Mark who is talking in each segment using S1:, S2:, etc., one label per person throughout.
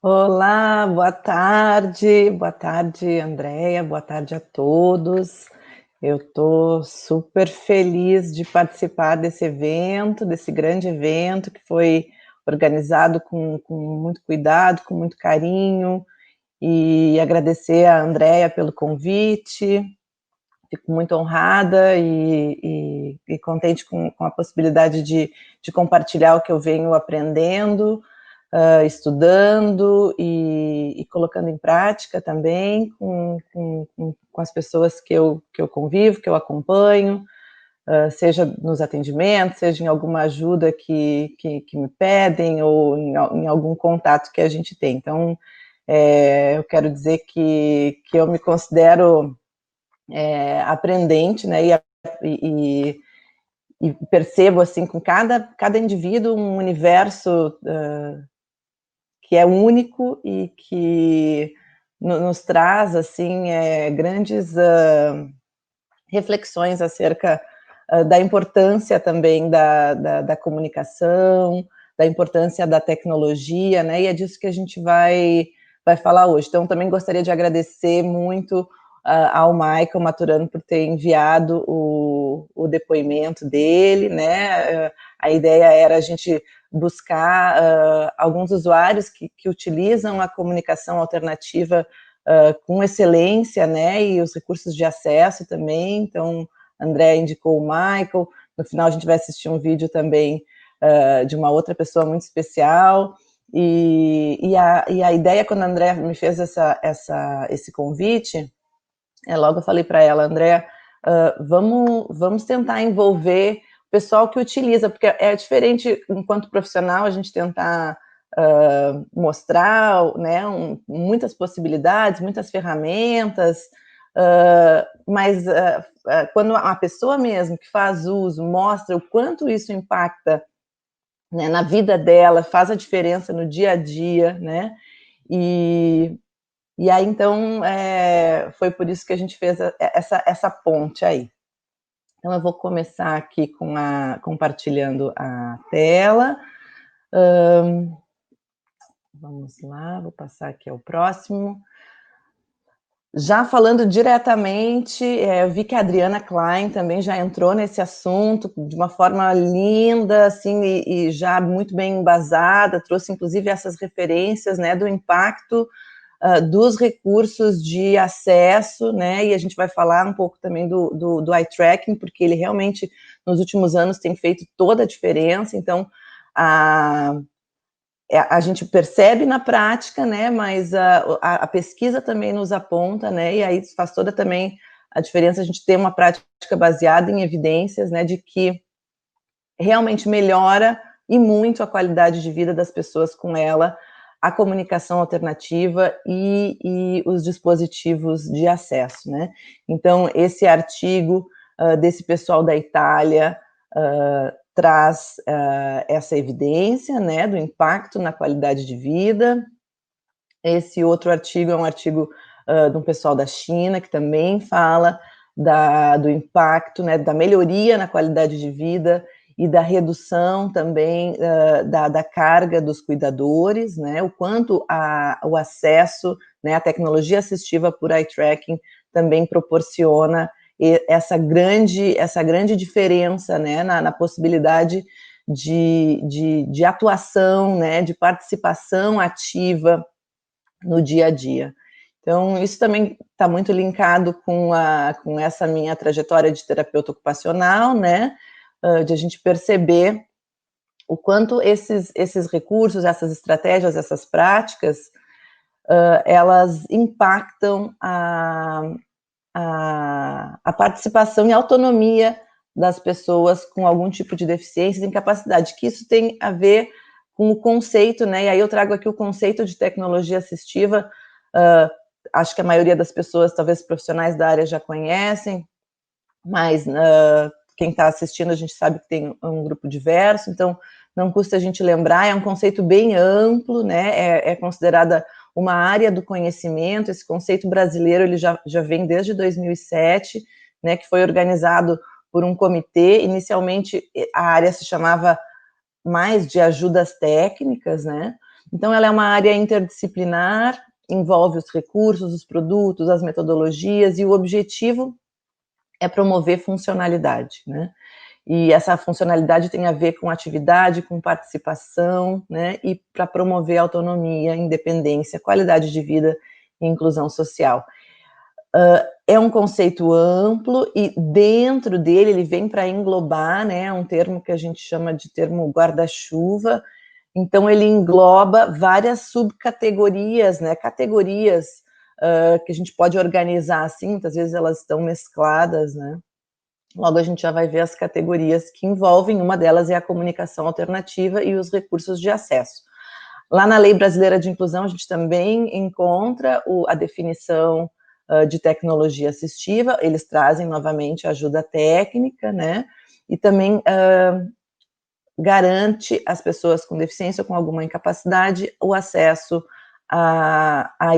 S1: Olá, boa tarde, Andréia, boa tarde a todos. Eu estou super feliz de participar desse evento, desse grande evento que foi organizado com muito cuidado, com muito carinho, e agradecer a Andréia pelo convite. Fico muito honrada e contente com a possibilidade de compartilhar o que eu venho aprendendo, estudando e colocando em prática também com as pessoas que eu convivo, que eu acompanho, seja nos atendimentos, seja em alguma ajuda que me pedem ou em algum contato que a gente tem. Então, eu quero dizer que eu me considero aprendente, né, e, e percebo assim com cada indivíduo um universo que é único e que nos traz assim grandes reflexões acerca da importância também da comunicação, da importância da tecnologia, né? E é disso que a gente vai falar hoje. Então, também gostaria de agradecer muito ao Michael Maturano por ter enviado o depoimento dele, né? A ideia era a gente buscar alguns usuários que utilizam a comunicação alternativa com excelência, né, e os recursos de acesso também. Então, André indicou o Michael. No final, a gente vai assistir um vídeo também de uma outra pessoa muito especial. E a ideia, quando a André me fez esse convite, logo eu falei para ela, André, vamos tentar envolver o pessoal que utiliza, porque é diferente, enquanto profissional, a gente tentar mostrar, né, muitas possibilidades, muitas ferramentas, mas quando a pessoa mesmo que faz uso mostra o quanto isso impacta, né, na vida dela, faz a diferença no dia a dia, né, e aí então foi por isso que a gente fez essa ponte aí. Então eu vou começar aqui compartilhando a tela. Vamos lá, vou passar aqui ao próximo. Já falando diretamente, eu vi que a Adriana Klein também já entrou nesse assunto de uma forma linda, assim, e já muito bem embasada, trouxe inclusive essas referências, né, do impacto dos recursos de acesso, né, e a gente vai falar um pouco também do eye tracking, porque ele realmente, nos últimos anos, tem feito toda a diferença. Então, a gente percebe na prática, né, mas a pesquisa também nos aponta, né, e aí faz toda também a diferença a gente ter uma prática baseada em evidências, né, de que realmente melhora e muito a qualidade de vida das pessoas com ela, a comunicação alternativa e os dispositivos de acesso, né. Então, esse artigo desse pessoal da Itália traz essa evidência, né, do impacto na qualidade de vida. Esse outro artigo é um artigo de um pessoal da China, que também fala do impacto, né, da melhoria na qualidade de vida e da redução também da carga dos cuidadores, né, o quanto o acesso, né, à tecnologia assistiva por eye tracking também proporciona essa grande diferença, né, na possibilidade de atuação, né, de participação ativa no dia a dia. Então, isso também está muito linkado com essa minha trajetória de terapeuta ocupacional, né, de a gente perceber o quanto esses recursos, essas estratégias, essas práticas, elas impactam a participação e autonomia das pessoas com algum tipo de deficiência e incapacidade, que isso tem a ver com o conceito, né, e aí eu trago aqui o conceito de tecnologia assistiva. Acho que a maioria das pessoas, talvez profissionais da área, já conhecem, mas quem está assistindo, a gente sabe que tem um grupo diverso, então não custa a gente lembrar, é um conceito bem amplo, né, é considerada uma área do conhecimento. Esse conceito brasileiro, ele já vem desde 2007, né, que foi organizado por um comitê. Inicialmente, a área se chamava mais de ajudas técnicas, né, Então, ela é uma área interdisciplinar, envolve os recursos, os produtos, as metodologias, e o objetivo é promover funcionalidade, né? E essa funcionalidade tem a ver com atividade, com participação, né? E para promover autonomia, independência, qualidade de vida e inclusão social. É um conceito amplo e dentro dele ele vem para englobar, né, um termo que a gente chama de termo guarda-chuva. Então ele engloba várias subcategorias, né, categorias que a gente pode organizar assim, muitas vezes elas estão mescladas, né. Logo a gente já vai ver as categorias que envolvem, uma delas é a comunicação alternativa e os recursos de acesso. Lá na Lei Brasileira de Inclusão, a gente também encontra a definição de tecnologia assistiva, eles trazem novamente ajuda técnica, né, e também garante às pessoas com deficiência ou com alguma incapacidade o acesso a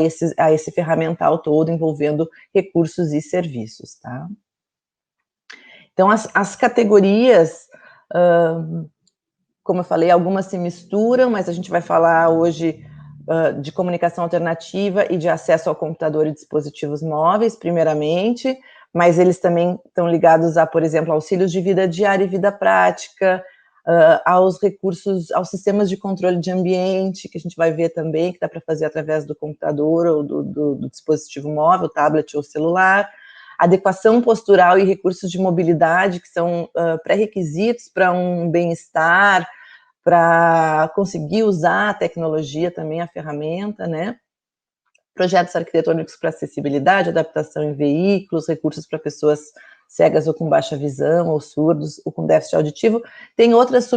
S1: esse ferramental todo envolvendo recursos e serviços, tá? Então, as categorias, como eu falei, algumas se misturam, mas a gente vai falar hoje de comunicação alternativa e de acesso ao computador e dispositivos móveis, primeiramente, mas eles também estão ligados a, por exemplo, auxílios de vida diária e vida prática, aos recursos, aos sistemas de controle de ambiente, que a gente vai ver também, que dá para fazer através do computador ou do dispositivo móvel, tablet ou celular, adequação postural e recursos de mobilidade, que são pré-requisitos para um bem-estar, para conseguir usar a tecnologia também, a ferramenta, né? Projetos arquitetônicos para acessibilidade, adaptação em veículos, recursos para pessoas cegas ou com baixa visão, ou surdos, ou com déficit auditivo. Tem outras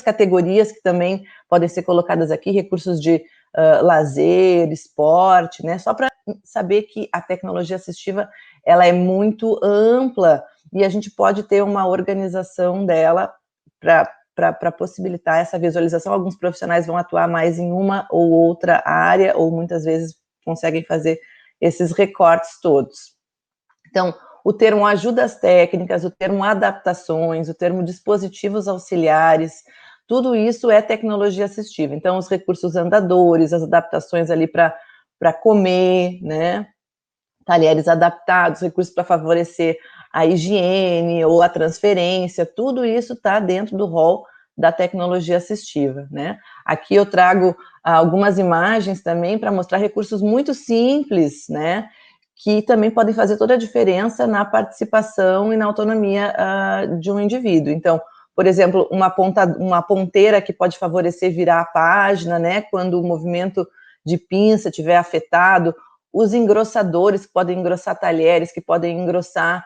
S1: categorias que também podem ser colocadas aqui, recursos de lazer, esporte, né? Só para saber que a tecnologia assistiva, ela é muito ampla, e a gente pode ter uma organização dela para possibilitar essa visualização. Alguns profissionais vão atuar mais em uma ou outra área, ou muitas vezes conseguem fazer esses recortes todos. Então, o termo ajudas técnicas, o termo adaptações, o termo dispositivos auxiliares, tudo isso é tecnologia assistiva. Então, os recursos andadores, as adaptações ali para comer, né? Talheres adaptados, recursos para favorecer a higiene ou a transferência, tudo isso está dentro do rol da tecnologia assistiva, né? Aqui eu trago algumas imagens também para mostrar recursos muito simples, né? Que também podem fazer toda a diferença na participação e na autonomia de um indivíduo. Então, por exemplo, uma ponteira que pode favorecer virar a página, né? Quando o movimento de pinça estiver afetado, os engrossadores que podem engrossar talheres, que podem engrossar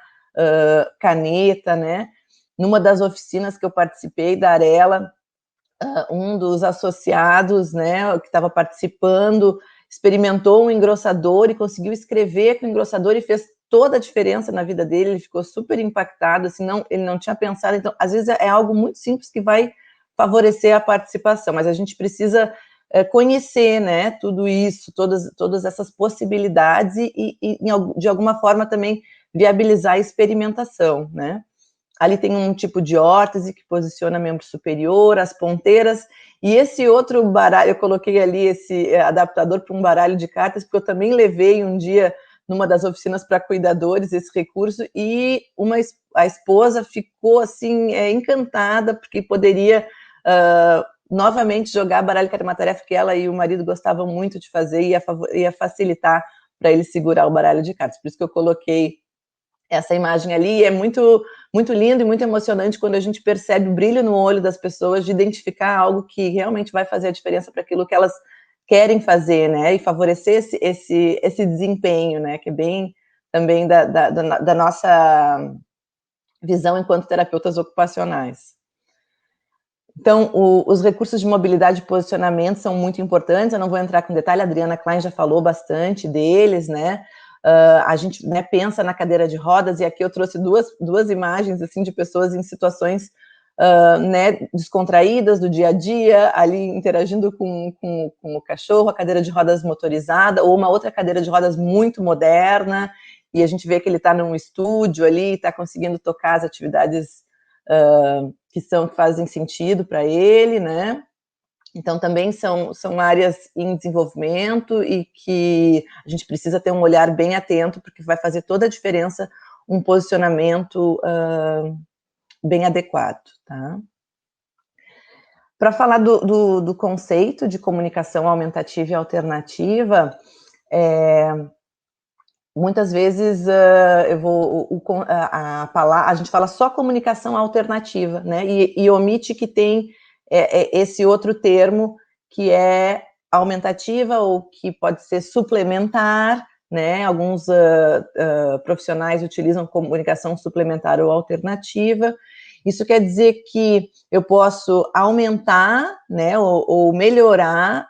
S1: caneta, né? Numa das oficinas que eu participei da Arela, um dos associados, né, que estava participando, experimentou um engrossador e conseguiu escrever com o engrossador e fez toda a diferença na vida dele, ele ficou super impactado, assim, ele não tinha pensado. Então, às vezes é algo muito simples que vai favorecer a participação, mas a gente precisa conhecer, né, tudo isso, todas essas possibilidades e, de alguma forma, também viabilizar a experimentação, né. Ali tem um tipo de órtese que posiciona membro superior, as ponteiras, e esse outro baralho, eu coloquei ali esse adaptador para um baralho de cartas, porque eu também levei um dia numa das oficinas para cuidadores esse recurso, e a esposa ficou assim encantada, porque poderia novamente jogar baralho, que era uma tarefa que ela e o marido gostavam muito de fazer, e ia facilitar para ele segurar o baralho de cartas. Por isso que eu coloquei essa imagem ali. É muito, muito lindo e muito emocionante quando a gente percebe o brilho no olho das pessoas de identificar algo que realmente vai fazer a diferença para aquilo que elas querem fazer, né, e favorecer esse desempenho, né, que é bem também da nossa visão enquanto terapeutas ocupacionais. Então, os recursos de mobilidade e posicionamento são muito importantes, eu não vou entrar com detalhe, a Adriana Klein já falou bastante deles, né, a gente, né, pensa na cadeira de rodas, e aqui eu trouxe duas imagens, assim, de pessoas em situações, né, descontraídas do dia a dia, ali interagindo com o cachorro, a cadeira de rodas motorizada, ou uma outra cadeira de rodas muito moderna, e a gente vê que ele está num estúdio ali, está conseguindo tocar as atividades que fazem sentido para ele, né? Então, também são áreas em desenvolvimento e que a gente precisa ter um olhar bem atento, porque vai fazer toda a diferença um posicionamento bem adequado, tá? Para falar do conceito de comunicação aumentativa e alternativa, muitas vezes a gente fala só comunicação alternativa, né? E omite que tem esse outro termo que é aumentativa ou que pode ser suplementar, né? Alguns profissionais utilizam comunicação suplementar ou alternativa. Isso quer dizer que eu posso aumentar, né, ou melhorar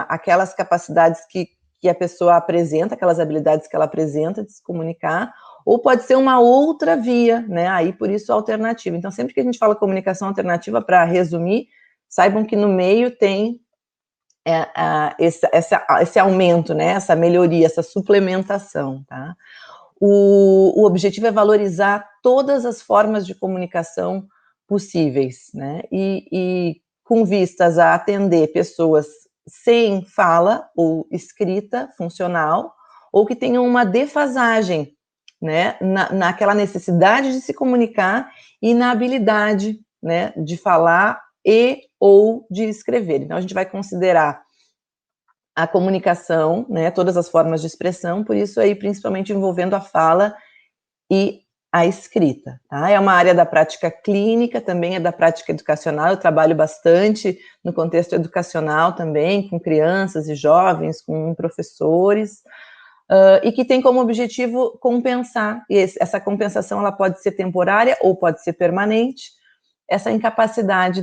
S1: aquelas capacidades que a pessoa apresenta, aquelas habilidades que ela apresenta de se comunicar, ou pode ser uma outra via, né? Aí, por isso, alternativa. Então, sempre que a gente fala comunicação alternativa, para resumir, saibam que no meio tem esse aumento, né? Essa melhoria, essa suplementação, tá? O objetivo é valorizar todas as formas de comunicação possíveis, né? E com vistas a atender pessoas sem fala ou escrita funcional, ou que tenham uma defasagem, né, naquela necessidade de se comunicar e na habilidade, né, de falar e ou de escrever. Então, a gente vai considerar a comunicação, né, todas as formas de expressão, por isso aí, principalmente envolvendo a fala e a escrita, tá? É uma área da prática clínica, também é da prática educacional, eu trabalho bastante no contexto educacional também, com crianças e jovens, com professores, e que tem como objetivo compensar, e essa compensação ela pode ser temporária ou pode ser permanente, essa incapacidade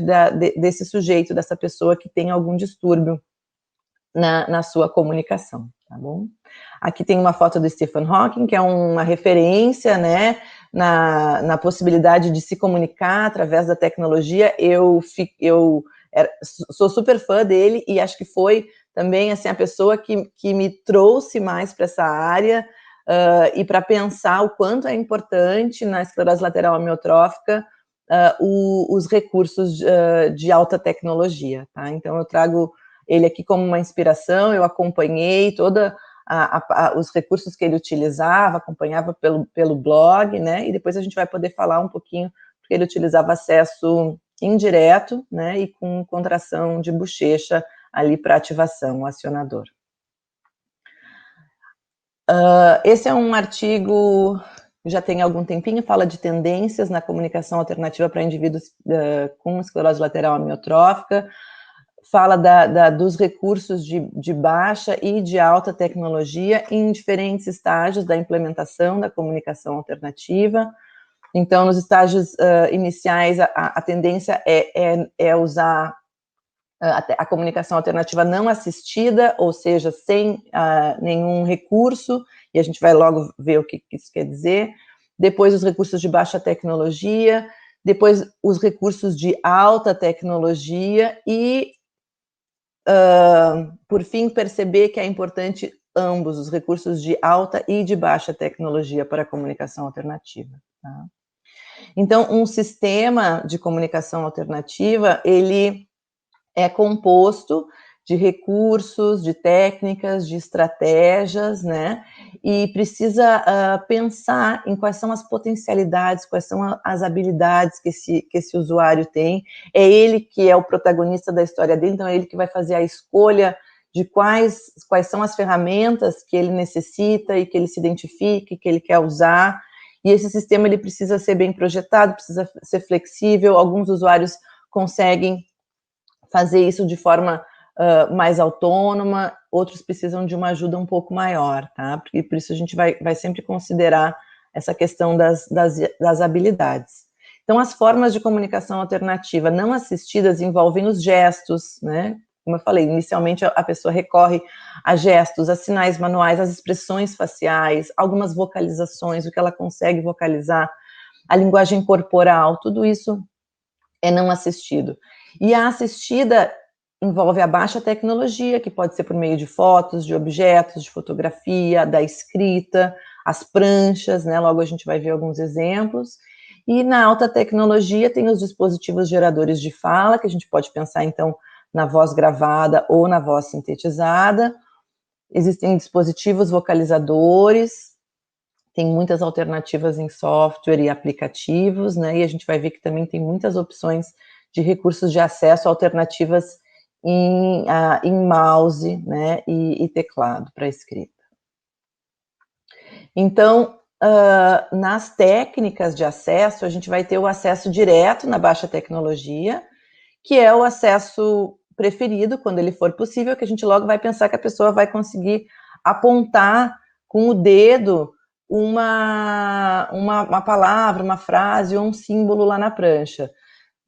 S1: desse sujeito, dessa pessoa que tem algum distúrbio na sua comunicação, tá bom? Aqui tem uma foto do Stephen Hawking, que é uma referência, né, na possibilidade de se comunicar através da tecnologia. Eu sou super fã dele e acho que foi também, assim, a pessoa que me trouxe mais para essa área e para pensar o quanto é importante na esclerose lateral amiotrófica os recursos de alta tecnologia, tá? Então, eu trago ele aqui como uma inspiração, eu acompanhei toda os recursos que ele utilizava, acompanhava pelo blog, né, e depois a gente vai poder falar um pouquinho, porque ele utilizava acesso indireto, né, e com contração de bochecha ali para ativação, o acionador. Esse é um artigo que já tem algum tempinho, fala de tendências na comunicação alternativa para indivíduos com esclerose lateral amiotrófica, fala dos recursos de baixa e de alta tecnologia em diferentes estágios da implementação da comunicação alternativa. Então, nos estágios iniciais, a tendência é usar a comunicação alternativa não assistida, ou seja, sem nenhum recurso, e a gente vai logo ver o que isso quer dizer. Depois, os recursos de baixa tecnologia, depois, os recursos de alta tecnologia e por fim, perceber que é importante ambos, os recursos de alta e de baixa tecnologia para a comunicação alternativa. Tá? Então, um sistema de comunicação alternativa, ele é composto de recursos, de técnicas, de estratégias, né? E precisa pensar em quais são as potencialidades, quais são as habilidades que esse usuário tem. É ele que é o protagonista da história dele, então é ele que vai fazer a escolha de quais são as ferramentas que ele necessita e que ele se identifique, que ele quer usar. E esse sistema ele precisa ser bem projetado, precisa ser flexível. Alguns usuários conseguem fazer isso de forma mais autônoma, outros precisam de uma ajuda um pouco maior, tá? Porque por isso a gente vai sempre considerar essa questão das habilidades. Então, as formas de comunicação alternativa não assistidas envolvem os gestos, né? Como eu falei, inicialmente a pessoa recorre a gestos, a sinais manuais, às expressões faciais, algumas vocalizações, o que ela consegue vocalizar, a linguagem corporal, tudo isso é não assistido. E a assistida envolve a baixa tecnologia, que pode ser por meio de fotos, de objetos, de fotografia, da escrita, as pranchas, né? Logo a gente vai ver alguns exemplos. E na alta tecnologia tem os dispositivos geradores de fala, que a gente pode pensar, então, na voz gravada ou na voz sintetizada. Existem dispositivos vocalizadores, tem muitas alternativas em software e aplicativos, né, e a gente vai ver que também tem muitas opções de recursos de acesso alternativas em mouse, né, e teclado para escrita. Então, nas técnicas de acesso, a gente vai ter o acesso direto na baixa tecnologia, que é o acesso preferido, quando ele for possível, que a gente logo vai pensar que a pessoa vai conseguir apontar com o dedo uma palavra, uma frase ou um símbolo lá na prancha.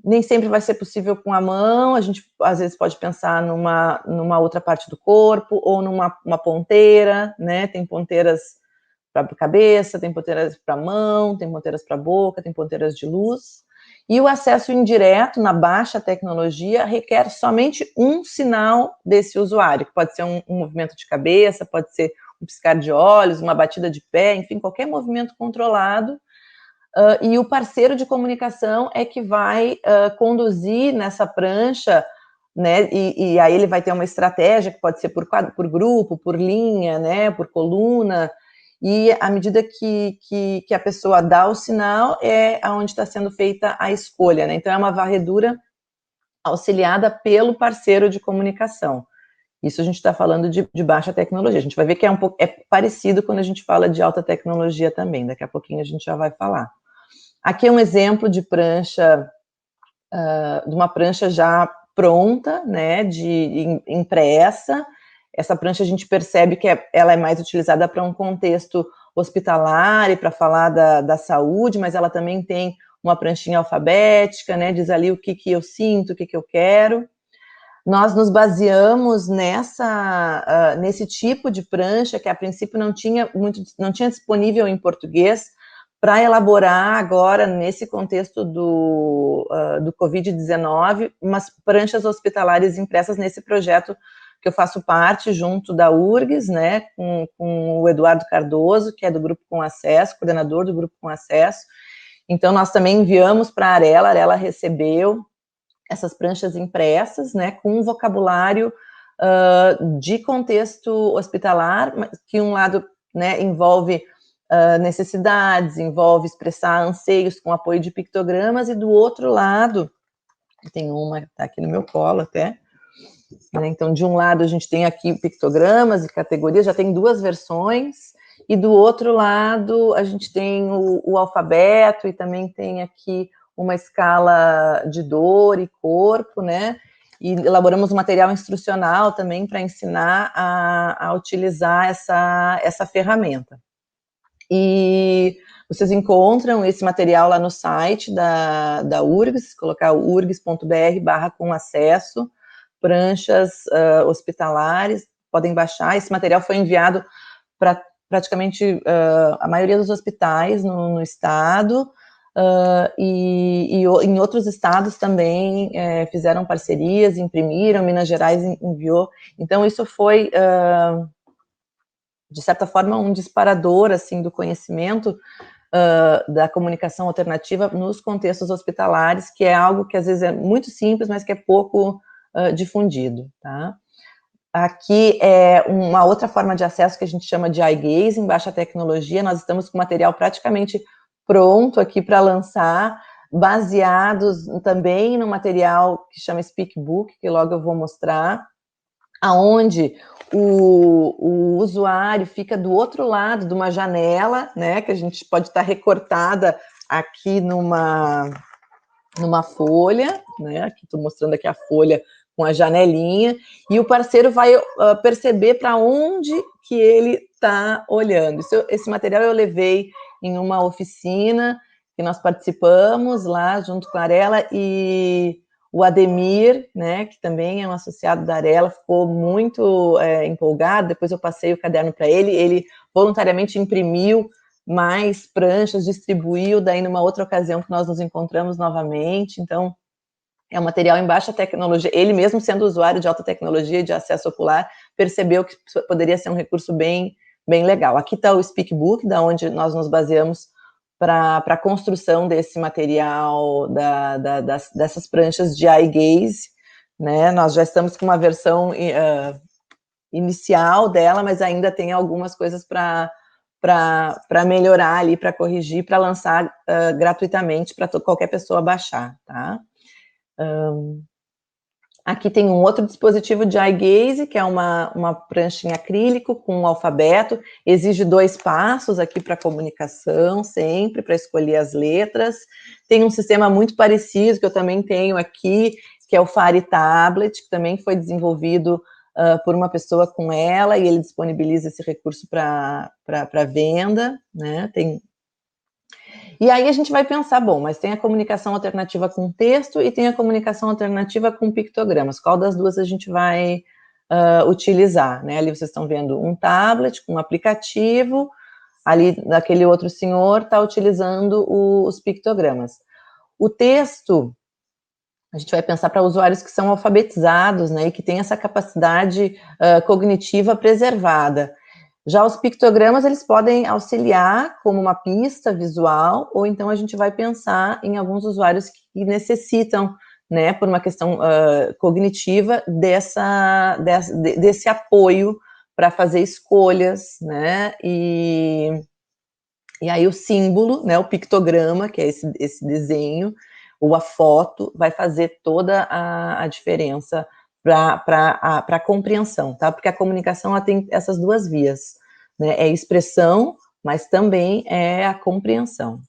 S1: Nem sempre vai ser possível com a mão, a gente às vezes pode pensar numa outra parte do corpo, ou numa ponteira, né, tem ponteiras para a cabeça, tem ponteiras para a mão, tem ponteiras para a boca, tem ponteiras de luz. E o acesso indireto na baixa tecnologia requer somente um sinal desse usuário, que pode ser um movimento de cabeça, pode ser um piscar de olhos, uma batida de pé, enfim, qualquer movimento controlado. E o parceiro de comunicação é que vai conduzir nessa prancha, né, e aí ele vai ter uma estratégia que pode ser por grupo, por linha, né, por coluna, e à medida que a pessoa dá o sinal, é onde está sendo feita a escolha, né? Então, é uma varredura auxiliada pelo parceiro de comunicação. Isso a gente está falando de baixa tecnologia. A gente vai ver que é parecido quando a gente fala de alta tecnologia também. Daqui a pouquinho a gente já vai falar. Aqui é um exemplo de prancha, de uma prancha já pronta, né, impressa. Essa prancha a gente percebe que ela é mais utilizada para um contexto hospitalar e para falar da saúde, mas ela também tem uma pranchinha alfabética, né, diz ali o que eu sinto, o que eu quero. Nós nos baseamos nesse tipo de prancha que a princípio não tinha disponível em português, para elaborar agora, nesse contexto do Covid-19, umas pranchas hospitalares impressas nesse projeto que eu faço parte, junto da URGS, né, com o Eduardo Cardoso, que é do Grupo com Acesso, coordenador do Grupo com Acesso. Então, nós também enviamos para a Arela recebeu essas pranchas impressas, né, com um vocabulário de contexto hospitalar, que um lado, né, envolve necessidades, envolve expressar anseios com apoio de pictogramas, e do outro lado, tem uma, está aqui no meu colo até, né, então de um lado a gente tem aqui pictogramas e categorias, já tem duas versões, e do outro lado a gente tem o alfabeto, e também tem aqui uma escala de dor e corpo, né, e elaboramos um material instrucional também para ensinar a utilizar essa ferramenta. E vocês encontram esse material lá no site da URGS, colocar urgs.br/com-acesso, pranchas hospitalares, podem baixar. Esse material foi enviado para praticamente a maioria dos hospitais no estado, e em outros estados também fizeram parcerias, imprimiram, Minas Gerais enviou. Então, isso foi de certa forma, um disparador, assim, do conhecimento da comunicação alternativa nos contextos hospitalares, que é algo que, às vezes, é muito simples, mas que é pouco difundido, tá? Aqui é uma outra forma de acesso que a gente chama de eye gaze, em baixa tecnologia. Nós estamos com material praticamente pronto aqui para lançar, baseados também no material que chama Speakbook, que logo eu vou mostrar, aonde o usuário fica do outro lado de uma janela, né, que a gente pode estar recortada aqui numa folha, né, aqui estou mostrando aqui a folha com a janelinha, e o parceiro vai perceber para onde que ele está olhando. Esse material eu levei em uma oficina que nós participamos lá junto com a Arela, e o Ademir, né, que também é um associado da Arela, ficou muito empolgado. Depois eu passei o caderno para ele voluntariamente imprimiu mais pranchas, distribuiu, daí numa outra ocasião que nós nos encontramos novamente. Então, é um material em baixa tecnologia. Ele mesmo, sendo usuário de alta tecnologia e de acesso ocular, percebeu que poderia ser um recurso bem legal. Aqui está o Speakbook, da onde nós nos baseamos para a construção desse material, dessas pranchas de eye gaze, né? Nós já estamos com uma versão inicial dela, mas ainda tem algumas coisas para melhorar ali, para corrigir, para lançar gratuitamente para qualquer pessoa baixar, tá? Aqui tem um outro dispositivo de eye gaze, que é uma prancha em acrílico com um alfabeto, exige 2 passos aqui para comunicação, sempre, para escolher as letras. Tem um sistema muito parecido, que eu também tenho aqui, que é o Fari Tablet, que também foi desenvolvido por uma pessoa com ela, e ele disponibiliza esse recurso para venda, né? E aí a gente vai pensar, bom, mas tem a comunicação alternativa com texto e tem a comunicação alternativa com pictogramas. Qual das duas a gente vai utilizar, né? Ali vocês estão vendo um tablet com um aplicativo, ali aquele outro senhor está utilizando os pictogramas. O texto, a gente vai pensar para usuários que são alfabetizados, né, e que têm essa capacidade cognitiva preservada. Já os pictogramas, eles podem auxiliar como uma pista visual, ou então a gente vai pensar em alguns usuários que necessitam, né, por uma questão cognitiva, desse apoio para fazer escolhas, né, e aí o símbolo, né, o pictograma, que é esse desenho, ou a foto, vai fazer toda a diferença para a compreensão, tá? Porque a comunicação, ela tem essas duas vias, né? É expressão, mas também é a compreensão.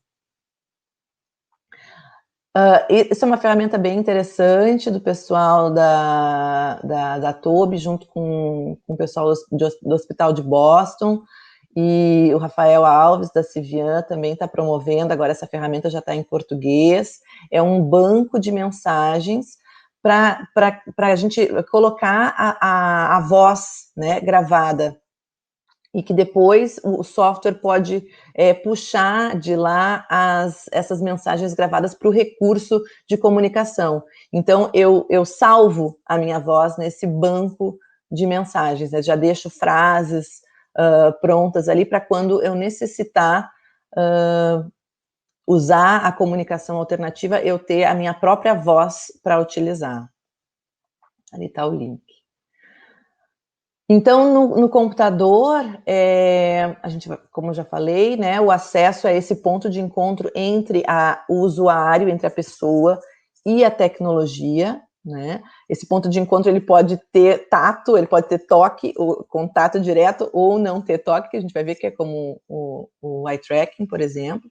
S1: Isso é uma ferramenta bem interessante do pessoal da Tobii, junto com o pessoal do Hospital de Boston, e o Rafael Alves, da Civian, também está promovendo, agora essa ferramenta já está em português, é um banco de mensagens para a gente colocar a voz, né, gravada, e que depois o software pode puxar de lá essas mensagens gravadas para o recurso de comunicação. Então, eu salvo a minha voz nesse banco de mensagens, né? Já deixo frases prontas ali para quando eu necessitar usar a comunicação alternativa, eu ter a minha própria voz para utilizar. Ali está o link. Então, no computador, a gente, como eu já falei, né, o acesso a esse ponto de encontro entre o usuário, entre a pessoa e a tecnologia, né? Esse ponto de encontro, ele pode ter tato, ele pode ter toque, ou contato direto, ou não ter toque, que a gente vai ver que é como o eye tracking, por exemplo.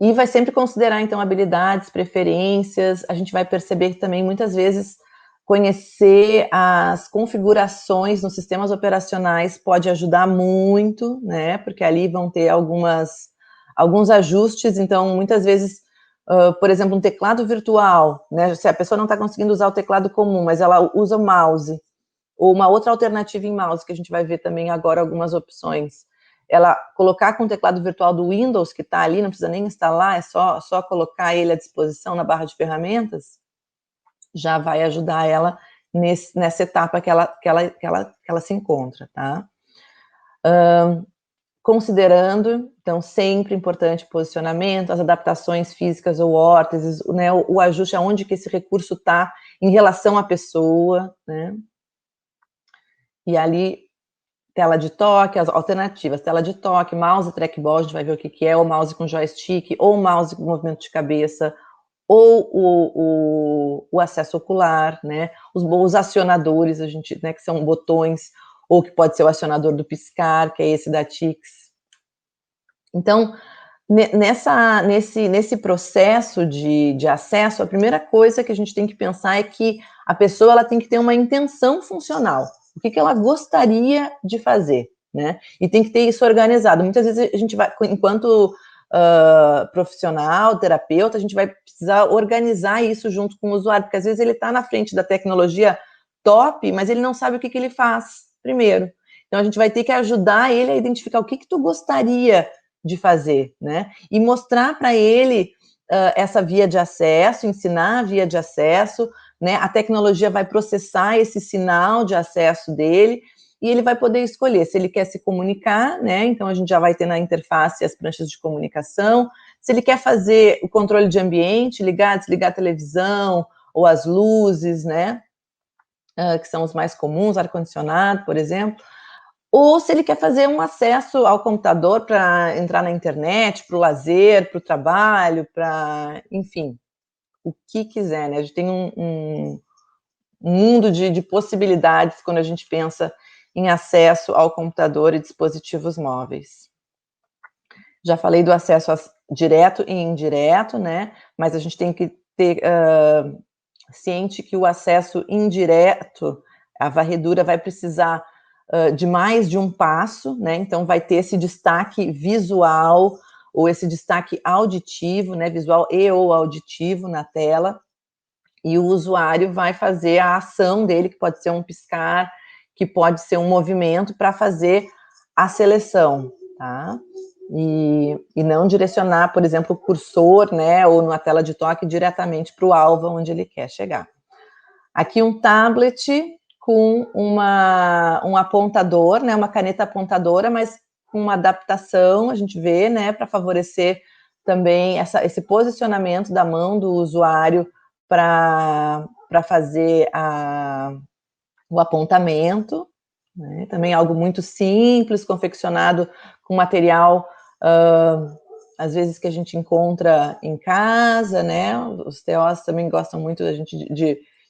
S1: E vai sempre considerar, então, habilidades, preferências. A gente vai perceber que também, muitas vezes, conhecer as configurações nos sistemas operacionais pode ajudar muito, né? Porque ali vão ter alguns ajustes. Então, muitas vezes, por exemplo, um teclado virtual, né? Se a pessoa não está conseguindo usar o teclado comum, mas ela usa o mouse, ou uma outra alternativa em mouse, que a gente vai ver também agora algumas opções. Ela colocar com o teclado virtual do Windows, que está ali, não precisa nem instalar, é só colocar ele à disposição na barra de ferramentas, já vai ajudar ela nessa etapa que ela se encontra, tá? Considerando, então, sempre importante posicionamento, as adaptações físicas ou órteses, né, o ajuste aonde que esse recurso está em relação à pessoa, né? E ali, tela de toque, as alternativas, tela de toque, mouse trackball, a gente vai ver o que é, ou mouse com joystick, ou mouse com movimento de cabeça, ou o acesso ocular, né? Os acionadores, a gente, né, que são botões, ou que pode ser o acionador do piscar, que é esse da Tix. Então, nesse processo de acesso, a primeira coisa que a gente tem que pensar é que a pessoa, ela tem que ter uma intenção funcional. O que ela gostaria de fazer, né? E tem que ter isso organizado. Muitas vezes a gente vai, enquanto profissional, terapeuta, a gente vai precisar organizar isso junto com o usuário, porque às vezes ele está na frente da tecnologia top, mas ele não sabe o que ele faz primeiro. Então, a gente vai ter que ajudar ele a identificar o que tu gostaria de fazer, né? E mostrar para ele essa via de acesso, ensinar a via de acesso, né? A tecnologia vai processar esse sinal de acesso dele, e ele vai poder escolher se ele quer se comunicar, né? Então, a gente já vai ter na interface as pranchas de comunicação. Se ele quer fazer o controle de ambiente, ligar, desligar a televisão, ou as luzes, né, que são os mais comuns, ar-condicionado, por exemplo, ou se ele quer fazer um acesso ao computador para entrar na internet, para o lazer, para o trabalho, para, enfim, o que quiser, né? A gente tem um mundo de possibilidades quando a gente pensa em acesso ao computador e dispositivos móveis. Já falei do acesso direto e indireto, né? Mas a gente tem que ter ciente que o acesso indireto, a varredura vai precisar de mais de um passo, né? Então vai ter esse destaque visual ou esse destaque auditivo, né? Visual e ou auditivo na tela, e o usuário vai fazer a ação dele, que pode ser um piscar, que pode ser um movimento para fazer a seleção, tá? E não direcionar, por exemplo, o cursor, né, ou na tela de toque diretamente para o alvo onde ele quer chegar. Aqui um tablet com um apontador, né, uma caneta apontadora, mas com uma adaptação, a gente vê, né, para favorecer também esse posicionamento da mão do usuário para fazer o apontamento, né? Também algo muito simples, confeccionado com material, às vezes que a gente encontra em casa, né? Os TOs também gostam muito da gente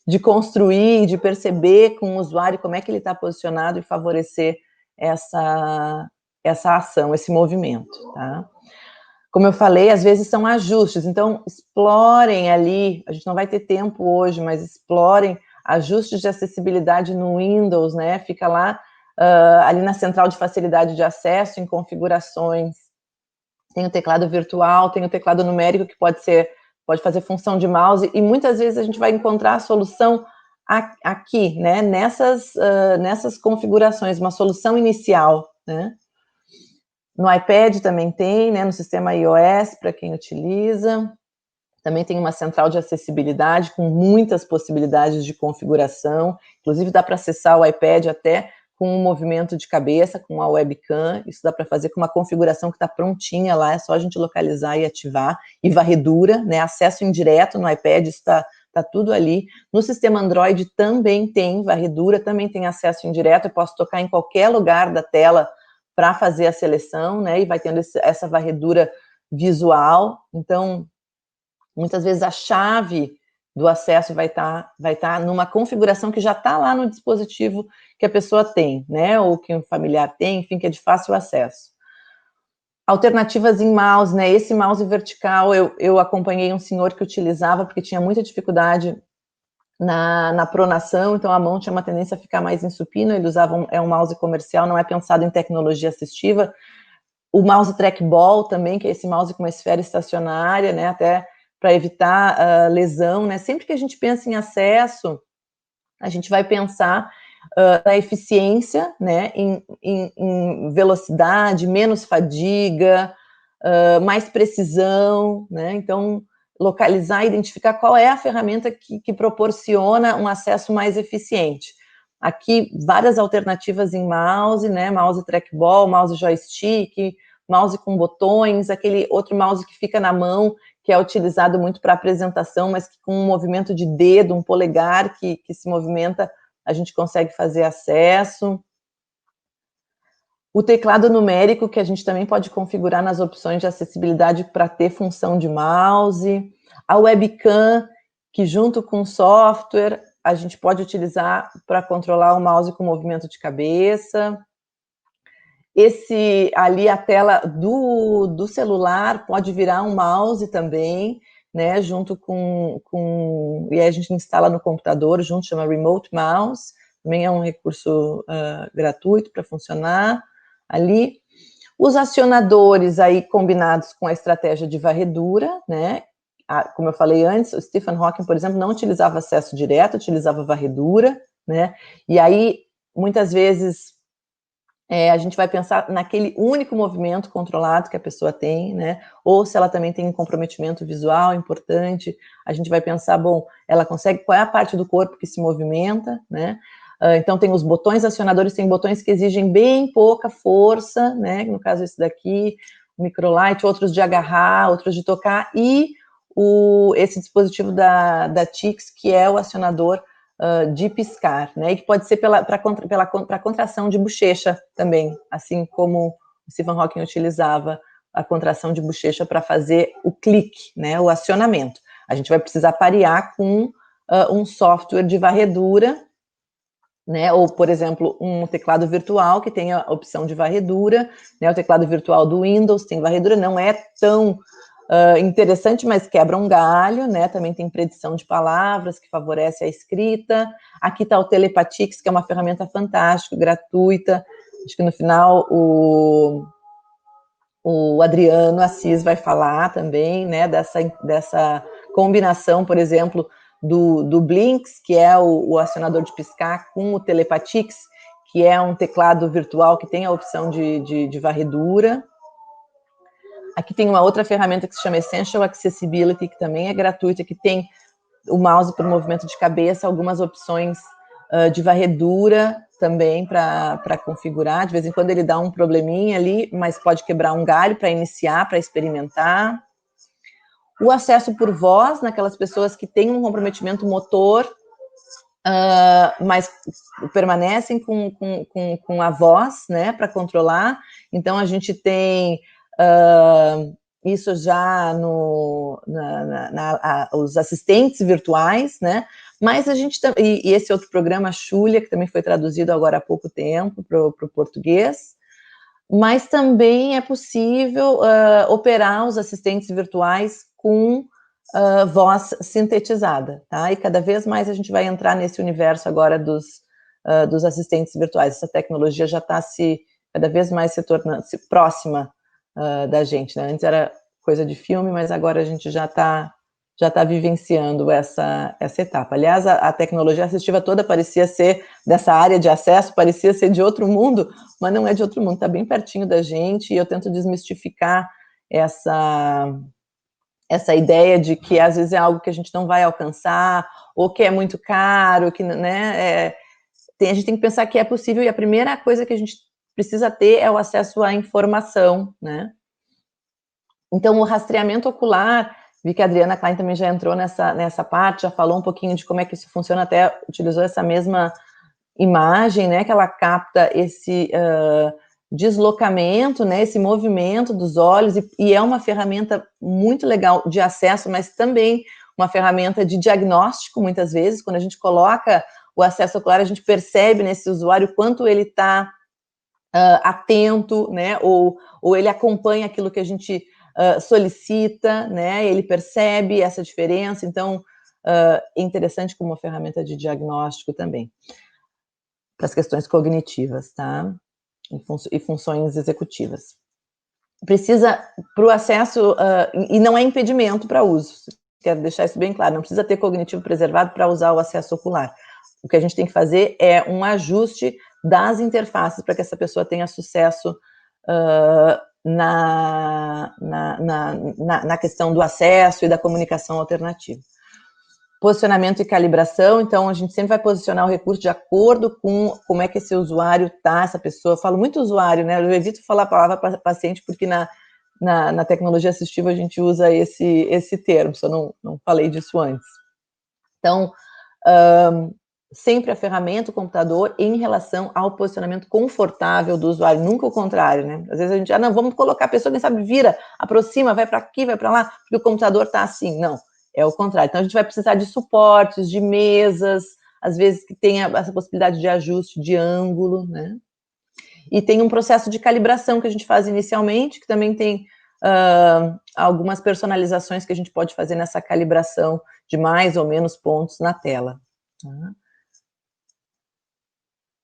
S1: de construir, de perceber com o usuário como é que ele está posicionado e favorecer essa ação, esse movimento, tá? Como eu falei, às vezes são ajustes, então explorem ali, a gente não vai ter tempo hoje, mas explorem ajustes de acessibilidade no Windows, né? Fica lá, ali na central de facilidade de acesso, em configurações. Tem o teclado virtual, tem o teclado numérico, que pode fazer função de mouse, e muitas vezes a gente vai encontrar a solução aqui, né? Nessas configurações, uma solução inicial, né? No iPad também tem, né, no sistema iOS, para quem utiliza. Também tem uma central de acessibilidade com muitas possibilidades de configuração. Inclusive, dá para acessar o iPad até com um movimento de cabeça, com a webcam. Isso dá para fazer com uma configuração que está prontinha lá, é só a gente localizar e ativar. E varredura, né, acesso indireto no iPad, isso está tudo ali. No sistema Android também tem varredura, também tem acesso indireto. Eu posso tocar em qualquer lugar da tela para fazer a seleção, né, e vai tendo essa varredura visual. Então, muitas vezes a chave do acesso vai estar numa configuração que já está lá no dispositivo que a pessoa tem, né, ou que um familiar tem, enfim, que é de fácil acesso. Alternativas em mouse, né, esse mouse vertical, eu acompanhei um senhor que utilizava porque tinha muita dificuldade na pronação, então a mão tinha uma tendência a ficar mais em supino, ele usava um mouse comercial, não é pensado em tecnologia assistiva. O mouse trackball também, que é esse mouse com uma esfera estacionária, né, até para evitar lesão, né, sempre que a gente pensa em acesso, a gente vai pensar na eficiência, né, em velocidade, menos fadiga, mais precisão, né, então localizar, identificar qual é a ferramenta que proporciona um acesso mais eficiente. Aqui, várias alternativas em mouse, né, mouse trackball, mouse joystick, mouse com botões, aquele outro mouse que fica na mão, que é utilizado muito para apresentação, mas que com um movimento de dedo, um polegar que se movimenta, a gente consegue fazer acesso. O teclado numérico, que a gente também pode configurar nas opções de acessibilidade para ter função de mouse. A webcam, que junto com o software, a gente pode utilizar para controlar o mouse com movimento de cabeça. Ali, a tela do celular pode virar um mouse também, né, junto e aí a gente instala no computador, junto, chama Remote Mouse, também é um recurso gratuito para funcionar ali. Os acionadores aí combinados com a estratégia de varredura, né, como eu falei antes, o Stephen Hawking, por exemplo, não utilizava acesso direto, utilizava varredura, né, e aí, muitas vezes, a gente vai pensar naquele único movimento controlado que a pessoa tem, né, ou se ela também tem um comprometimento visual importante, a gente vai pensar, bom, ela consegue, qual é a parte do corpo que se movimenta, né, então tem os botões acionadores, tem botões que exigem bem pouca força, né, no caso esse daqui, o microlight, outros de agarrar, outros de tocar, e esse dispositivo da Tix, que é o acionador de piscar, né, e que pode ser para contração de bochecha também, assim como o Stephen Hawking utilizava a contração de bochecha para fazer o clique, né, o acionamento. A gente vai precisar parear com um software de varredura, né, ou, por exemplo, um teclado virtual que tem a opção de varredura, né, o teclado virtual do Windows tem varredura, não é tão interessante, mas quebra um galho, né, também tem predição de palavras, que favorece a escrita. Aqui está o Telepatix, que é uma ferramenta fantástica, gratuita, acho que no final o Adriano Assis vai falar também, né, dessa combinação, por exemplo, do Blinks, que é o acionador de piscar, com o Telepatix, que é um teclado virtual que tem a opção de varredura. Aqui tem uma outra ferramenta que se chama Essential Accessibility, que também é gratuita, que tem o mouse para o movimento de cabeça, algumas opções de varredura também para configurar. De vez em quando ele dá um probleminha ali, mas pode quebrar um galho para iniciar, para experimentar. O acesso por voz, naquelas pessoas que têm um comprometimento motor, mas permanecem com a voz, né, para controlar. Então, a gente tem isso já os assistentes virtuais, né, mas a gente e esse outro programa, Xulia, que também foi traduzido agora há pouco tempo para o português, mas também é possível operar os assistentes virtuais com voz sintetizada, tá? E cada vez mais a gente vai entrar nesse universo agora dos assistentes virtuais. Essa tecnologia já está cada vez mais se tornando próxima da gente, né? Antes era coisa de filme, mas agora a gente já está vivenciando essa etapa. Aliás, a tecnologia assistiva toda parecia ser dessa área de acesso, parecia ser de outro mundo, mas não é de outro mundo, está bem pertinho da gente, e eu tento desmistificar essa ideia de que às vezes é algo que a gente não vai alcançar, ou que é muito caro, que, né, a gente tem que pensar que é possível, e a primeira coisa que a gente precisa ter é o acesso à informação, né. Então, o rastreamento ocular, vi que a Adriana Klein também já entrou nessa parte, já falou um pouquinho de como é que isso funciona, até utilizou essa mesma imagem, né, que ela capta esse deslocamento, né, esse movimento dos olhos, e é uma ferramenta muito legal de acesso, mas também uma ferramenta de diagnóstico, muitas vezes, quando a gente coloca o acesso ocular, a gente percebe nesse usuário quanto ele está atento, né, ou ele acompanha aquilo que a gente solicita, né, ele percebe essa diferença, então é interessante como uma ferramenta de diagnóstico também, para as questões cognitivas, tá? E funções executivas. Precisa, para o acesso, e não é impedimento para uso, quero deixar isso bem claro, não precisa ter cognitivo preservado para usar o acesso ocular. O que a gente tem que fazer é um ajuste das interfaces para que essa pessoa tenha sucesso na questão do acesso e da comunicação alternativa. Posicionamento e calibração, então a gente sempre vai posicionar o recurso de acordo com como é que esse usuário tá, essa pessoa, eu falo muito usuário, né, eu evito falar a palavra paciente, porque na tecnologia assistiva a gente usa esse termo, só não falei disso antes. Então, sempre a ferramenta, o computador, em relação ao posicionamento confortável do usuário, nunca o contrário, né? Às vezes a gente, não, vamos colocar a pessoa, quem sabe vira, aproxima, vai para aqui, vai para lá, porque o computador tá assim, não. É o contrário. Então, a gente vai precisar de suportes, de mesas, às vezes que tenha essa possibilidade de ajuste de ângulo, né? E tem um processo de calibração que a gente faz inicialmente, que também tem algumas personalizações que a gente pode fazer nessa calibração de mais ou menos pontos na tela. Tá?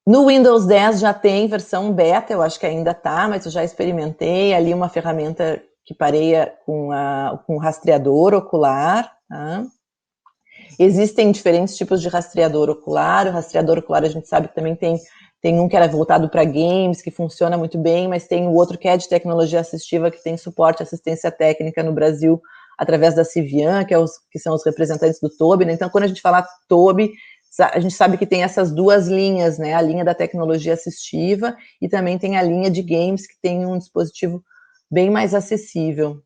S1: No Windows 10 já tem versão beta, eu acho que ainda tá, mas eu já experimentei ali uma ferramenta que pareia com rastreador ocular, tá? Existem diferentes tipos de rastreador ocular. O rastreador ocular a gente sabe que também tem um que era voltado para games, que funciona muito bem, mas tem o outro que é de tecnologia assistiva, que tem suporte à assistência técnica no Brasil, através da Civian, que são os representantes do Tobii, né? Então, quando a gente fala Tobii, a gente sabe que tem essas duas linhas, né? A linha da tecnologia assistiva e também tem a linha de games, que tem um dispositivo bem mais acessível.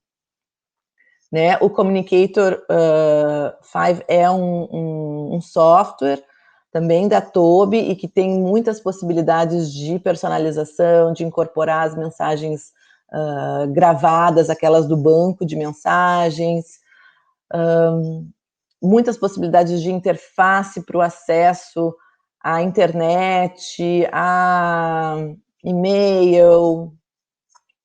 S1: né? O Communicator 5 é um software também da Toby e que tem muitas possibilidades de personalização, de incorporar as mensagens gravadas, aquelas do banco de mensagens, muitas possibilidades de interface para o acesso à internet, a e-mail,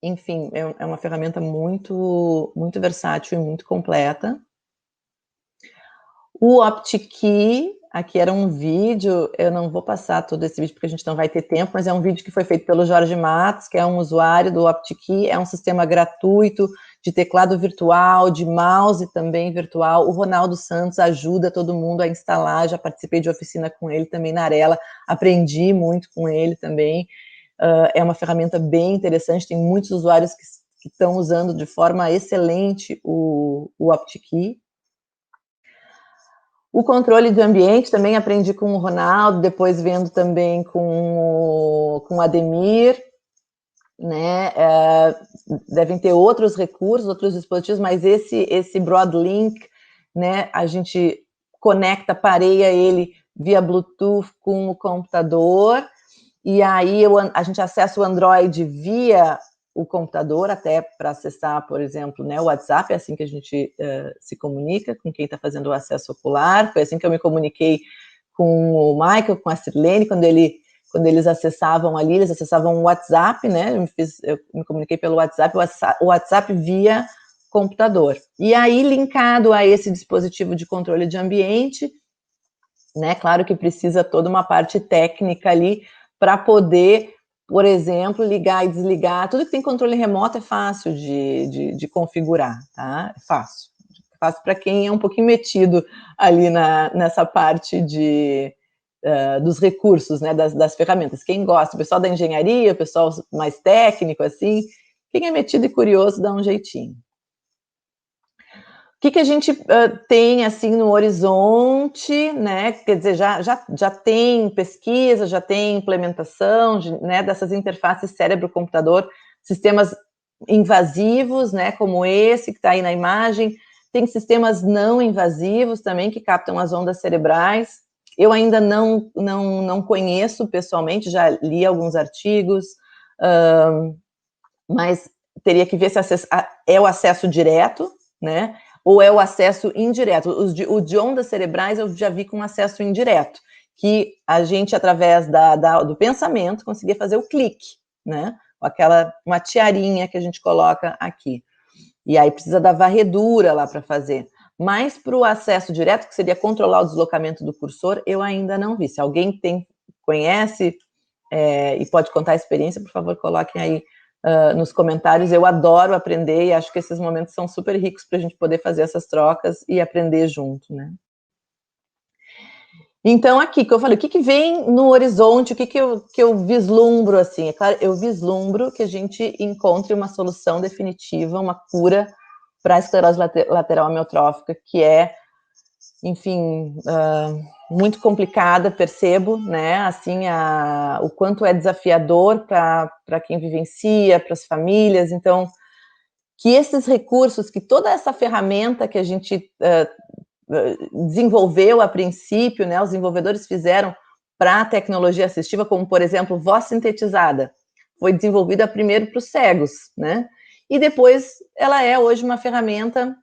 S1: enfim, é uma ferramenta muito, muito versátil e muito completa. O OptiKey, aqui era um vídeo, eu não vou passar todo esse vídeo porque a gente não vai ter tempo, mas é um vídeo que foi feito pelo Jorge Matos, que é um usuário do OptiKey, é um sistema gratuito de teclado virtual, de mouse também virtual. O Ronaldo Santos ajuda todo mundo a instalar, já participei de oficina com ele também na Arela, aprendi muito com ele também. É uma ferramenta bem interessante, tem muitos usuários que estão usando de forma excelente o OptiKey. O controle do ambiente também aprendi com o Ronaldo, depois vendo também com o Ademir, né? Devem ter outros recursos, outros dispositivos, mas esse Broadlink, né? A gente conecta, pareia ele via Bluetooth com o computador, e aí a gente acessa o Android via o computador, até para acessar, por exemplo, né, o WhatsApp, é assim que a gente se comunica com quem está fazendo o acesso ocular. Foi assim que eu me comuniquei com o Michael, com a Sirlene, quando eles acessavam ali, eles acessavam o WhatsApp, né, eu me comuniquei pelo WhatsApp, o WhatsApp via computador. E aí, linkado a esse dispositivo de controle de ambiente, né, claro que precisa toda uma parte técnica ali, para poder, por exemplo, ligar e desligar. Tudo que tem controle remoto é fácil de configurar, tá? É fácil. Fácil para quem é um pouquinho metido ali nessa parte dos recursos, né, das ferramentas. Quem gosta, o pessoal da engenharia, o pessoal mais técnico, assim, quem é metido e curioso dá um jeitinho. O que a gente tem, assim, no horizonte, né? Quer dizer, já tem pesquisa, já tem implementação, né, dessas interfaces cérebro-computador, sistemas invasivos, né, como esse que está aí na imagem. Tem sistemas não invasivos também, que captam as ondas cerebrais. Eu ainda não conheço pessoalmente, já li alguns artigos, mas teria que ver se é o acesso direto, né? Ou é o acesso indireto. O de ondas cerebrais eu já vi com acesso indireto, que a gente, através do pensamento, conseguia fazer o clique, né? Uma tiarinha que a gente coloca aqui. E aí precisa da varredura lá para fazer. Mas para o acesso direto, que seria controlar o deslocamento do cursor, eu ainda não vi. Se alguém conhece e pode contar a experiência, por favor, coloquem aí nos comentários. Eu adoro aprender e acho que esses momentos são super ricos para a gente poder fazer essas trocas e aprender junto, né? Então, aqui, que eu falei, o que vem no horizonte, o que eu vislumbro, assim? É claro, eu vislumbro que a gente encontre uma solução definitiva, uma cura para a esclerose lateral amiotrófica, que é, enfim, muito complicada, percebo, né, assim, o quanto é desafiador para quem vivencia, para as famílias. Então, que esses recursos, que toda essa ferramenta que a gente desenvolveu a princípio, né, os desenvolvedores fizeram para a tecnologia assistiva, como, por exemplo, voz sintetizada, foi desenvolvida primeiro para os cegos, né, e depois ela é hoje uma ferramenta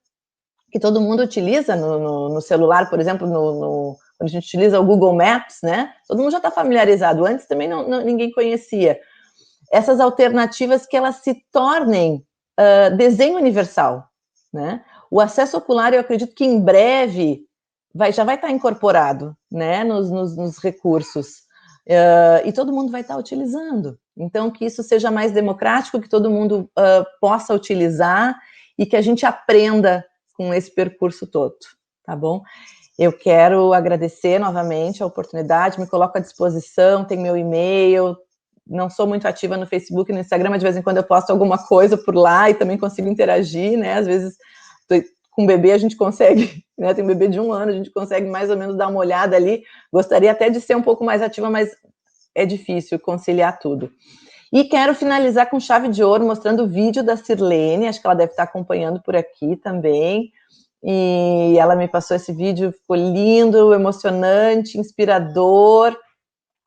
S1: que todo mundo utiliza no celular, por exemplo, quando a gente utiliza o Google Maps, né, todo mundo já está familiarizado, antes também ninguém conhecia. Essas alternativas que elas se tornem desenho universal, né? O acesso ocular, eu acredito que em breve já vai estar incorporado, né, nos recursos, e todo mundo vai estar utilizando. Então, que isso seja mais democrático, que todo mundo possa utilizar e que a gente aprenda com esse percurso todo, tá bom? Eu quero agradecer novamente a oportunidade, me coloco à disposição, tem meu e-mail, não sou muito ativa no Facebook e no Instagram, mas de vez em quando eu posto alguma coisa por lá e também consigo interagir, né? Às vezes, com bebê a gente consegue, né? Tem um bebê de 1 ano, a gente consegue mais ou menos dar uma olhada ali. Gostaria até de ser um pouco mais ativa, mas é difícil conciliar tudo. E quero finalizar com chave de ouro, mostrando o vídeo da Sirlene, acho que ela deve estar acompanhando por aqui também, e ela me passou esse vídeo, ficou lindo, emocionante, inspirador,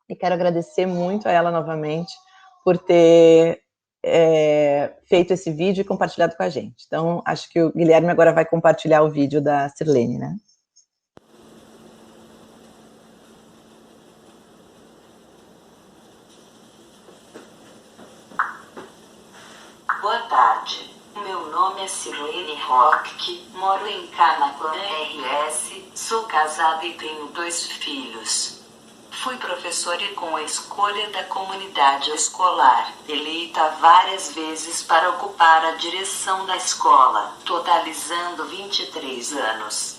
S1: e quero agradecer muito a ela novamente por ter feito esse vídeo e compartilhado com a gente. Então, acho que o Guilherme agora vai compartilhar o vídeo da Sirlene, né?
S2: Boa tarde. Meu nome é Sirlene Roque, moro em Camaquã, RS, sou casada e tenho 2 filhos. Fui professora e com a escolha da comunidade escolar, eleita várias vezes para ocupar a direção da escola, totalizando 23 anos.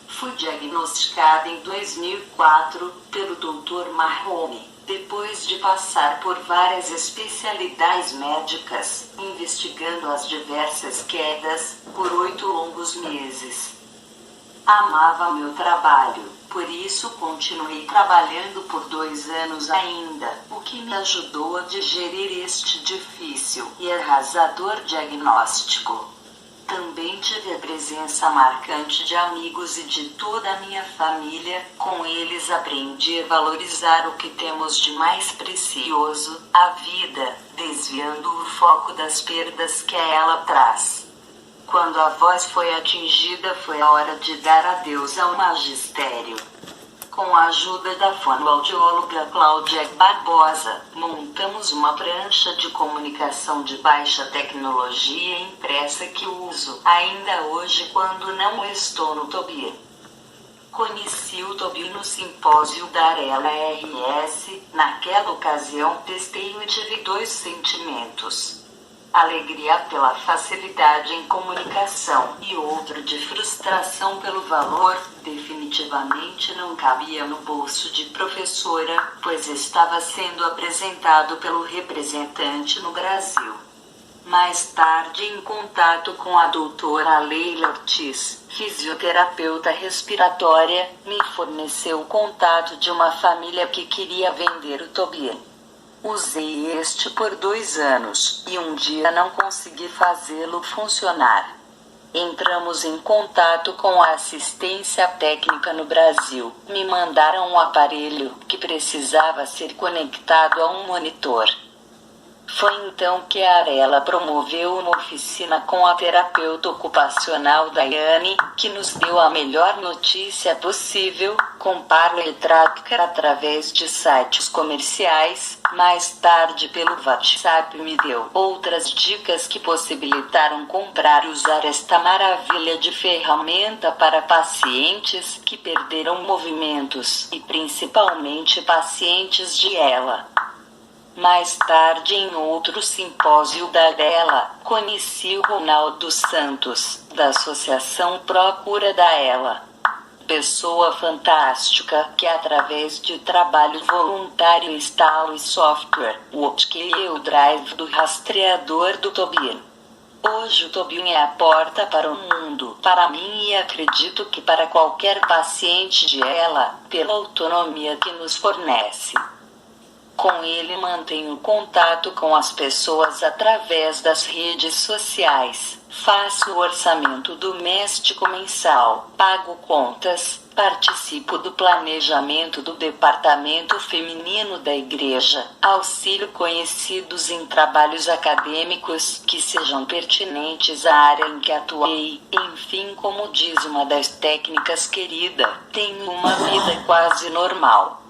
S2: Fui diagnosticada em 2004 pelo Dr. Marrone, depois de passar por várias especialidades médicas, investigando as diversas quedas, por 8 longos meses. Amava meu trabalho, por isso continuei trabalhando por 2 anos ainda, o que me ajudou a digerir este difícil e arrasador diagnóstico. Também tive a presença marcante de amigos e de toda a minha família, com eles aprendi a valorizar o que temos de mais precioso, a vida, desviando o foco das perdas que ela traz. Quando a voz foi atingida, foi a hora de dar adeus ao magistério. Com a ajuda da fonoaudióloga Cláudia Barbosa, montamos uma prancha de comunicação de baixa tecnologia impressa que uso ainda hoje quando não estou no Tobiê. Conheci o Tobiê no simpósio da Arela RS, naquela ocasião testei e tive 2 sentimentos. Alegria pela facilidade em comunicação e outro de frustração pelo valor, definitivamente não cabia no bolso de professora, pois estava sendo apresentado pelo representante no Brasil. Mais tarde, em contato com a doutora Leila Ortiz, fisioterapeuta respiratória, me forneceu o contato de uma família que queria vender o Tobiê. Usei este por 2 anos, e um dia não consegui fazê-lo funcionar. Entramos em contato com a assistência técnica no Brasil. Me mandaram um aparelho que precisava ser conectado a um monitor. Foi então que a Arela promoveu uma oficina com a terapeuta ocupacional Daiane, que nos deu a melhor notícia possível, com parla e trática através de sites comerciais. Mais tarde pelo WhatsApp me deu outras dicas que possibilitaram comprar e usar esta maravilha de ferramenta para pacientes que perderam movimentos e principalmente pacientes de ELA. Mais tarde, em outro simpósio da ELA, conheci o Ronaldo Santos, da Associação Procura da ELA. Pessoa fantástica que através de trabalho voluntário instala o software, o Optkey e o drive do rastreador do Tobiê. Hoje o Tobiê é a porta para o mundo, para mim e acredito que para qualquer paciente de ELA, pela autonomia que nos fornece. Com ele mantenho contato com as pessoas através das redes sociais, faço o orçamento doméstico mensal, pago contas, participo do planejamento do departamento feminino da igreja, auxilio conhecidos em trabalhos acadêmicos que sejam pertinentes à área em que atuei, enfim, como diz uma das técnicas querida, tenho uma vida quase normal.